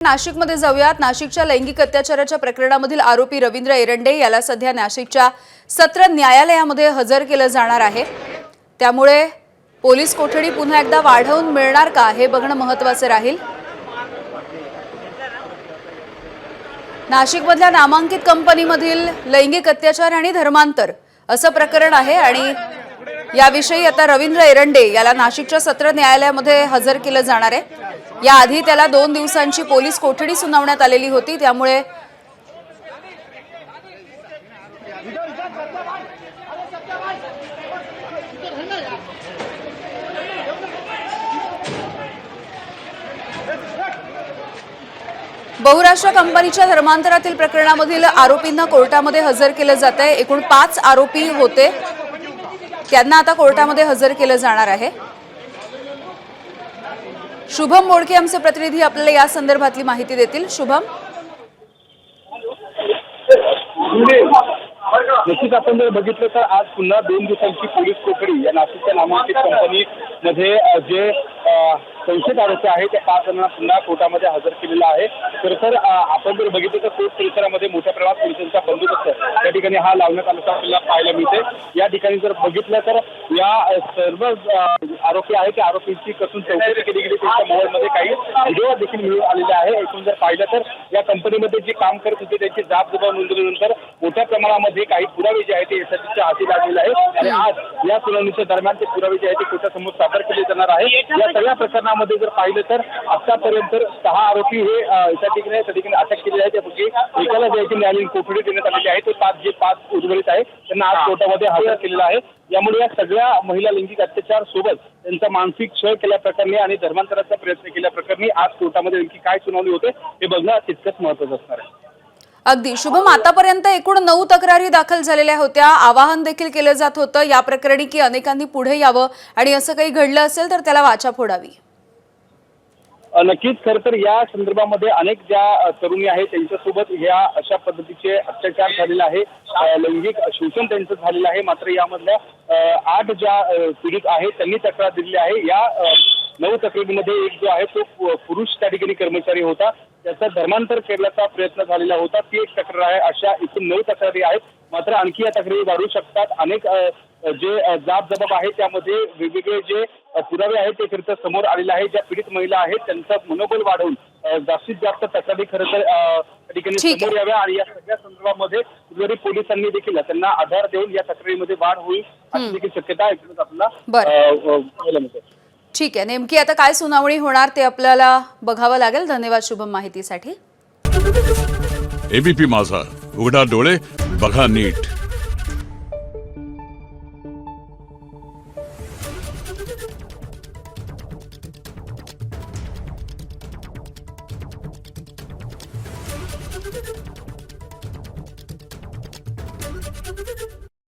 नाशिकमध्ये जाऊयात। नाशिकच्या लैंगिक अत्याचाराच्या प्रकरणामधील आरोपी रवींद्र एरंडे याला सध्या नाशिकच्या सत्र न्यायालयामध्ये हजर केलं जाणार आहे। त्यामुळे पोलीस कोठडी पुन्हा एकदा वाढवून मिळणार का हे बघणं महत्त्वाचं राहील। नाशिकमधल्या नामांकित कंपनीमधील लैंगिक अत्याचार आणि धर्मांतर असं प्रकरण आहे आणि याविषयी आता रवींद्र एरंडे याला नाशिकच्या सत्र न्यायालयामध्ये हजर केलं जाणार आहे। याआधी त्याला 2 दिवसांची पोलीस कोठडी सुनावण्यात आलेली होती। त्यामुळे बहुराष्ट्र कंपनीच्या धर्मांतरातील प्रकरणामधील आरोपींना कोर्टामध्ये हजर केलं जात आहे। एकूण 5 आरोपी होते, त्यांना आता कोर्टामध्ये हजर केलं जाणार आहे। शुभम मोडके आमचे प्रतिनिधी आपल्याला या संदर्भातली माहिती देतील। शुभम, नक्कीच आपण जर बघितलं तर आज पुन्हा 2 दिवसांची पोलीस कोठडी या नाशिकच्या नामांकित कंपनीमध्ये जे संशयित आरोपी आहेत त्या 5 जणांना पुन्हा कोर्टामध्ये हजर केलेला आहे। तर आपण जर बघितलं तर कोर्ट परिसरामध्ये मोठ्या प्रमाणात पोलिसांचा बंदोबस्त त्या ठिकाणी हा लावण्यात आल्याचं आपल्याला पाहायला मिळते। या ठिकाणी जर बघितलं तर या सर्व आरोपी आहेत त्या आरोपींची कसून चौकशी केली गेली। त्यांच्या मोबाईलमध्ये काही व्हिडिओ देखील मिळून आलेले आहे। एकूण जर पाहिलं तर या कंपनीमध्ये जे काम करत होते त्यांची जाब नोंदवल्यानंतर मोठ्या प्रमाणामध्ये काही पुरावे जे आहेत ते एसआयटीच्या हाती लागलेले आहेत आणि आज या सुनावणीच्या दरम्यान ते पुरावे जे आहेत ते कोर्टासमोर सादर केले जाणार आहे। या सगळ्या प्रकरणामध्ये जर पाहिलं तर आतापर्यंत 6 आरोपी हे त्या ठिकाणी अटक केलेले आहेत। त्यापैकी एकाला ज्याची न्यायालयीन कोठडी देण्यात आलेली आहे ते 5 उर्वरित आहे त्यांना आज कोर्टामध्ये हजर केलेलं आहे। यामुळे या सगळ्या महिला लैंगिक अत्याचार सोबत त्यांचा मानसिक छळ केल्याप्रकरणी आणि धर्मांतराचा प्रयत्न केल्याप्रकरणी आज कोर्टामध्ये नेमकी काय सुनावणी होते हे बघणं तितकंच महत्त्वाचं असणार आहे। अगदी शुभम, आतापर्यंत एकूण 9 तक्रारी दाखल झालेल्या होत्या। आवाहन देखील केलं जात होतं या प्रकरणी की अनेकांनी पुढे यावं आणि असं काही घडलं असेल तर त्याला वाचा फोडावी। नक्कीच खरं तर या संदर्भामध्ये अनेक ज्या तरुणी आहेत त्यांच्यासोबत ह्या अशा पद्धतीचे अत्याचार झालेले आहे, लैंगिक शोषण त्यांचं झालेलं आहे। मात्र यामधल्या 8 ज्या पीडित आहेत त्यांनी तक्रार दिलेली आहे। या 9 तक्रारीमध्ये एक जो आहे तो पुरुष त्या ठिकाणी कर्मचारी होता, त्याचा धर्मांतर करण्याचा प्रयत्न झालेला होता, ती एक तक्रार आहे। अशा एकूण 9 तक्रारी आहेत। मात्र आणखी या तक्रारी वाढू शकतात। अनेक जे जबाब आहे त्यामध्ये वेगवेगळे जे पुरावे आहेत ते खरं तर समोर आलेले आहे। ज्या पीडित महिला आहेत त्यांचं मनोबल वाढवून जास्तीत जास्त तक्रारी खरं तर त्या ठिकाणी समोर याव्या आणि या सगळ्या संदर्भामध्ये उर्वरित पोलिसांनी देखील त्यांना आधार देऊन या तक्रारीमध्ये वाढ होईल अशी देखील शक्यता आपल्याला पाहायला मिळते। ठीक आहे, नेमकी आता काय सुनावणी होणार ते आपल्याला बघावं लागेल। धन्यवाद शुभम माहितीसाठी। एबीपी माझा, उघडा डोळे बघा नीट।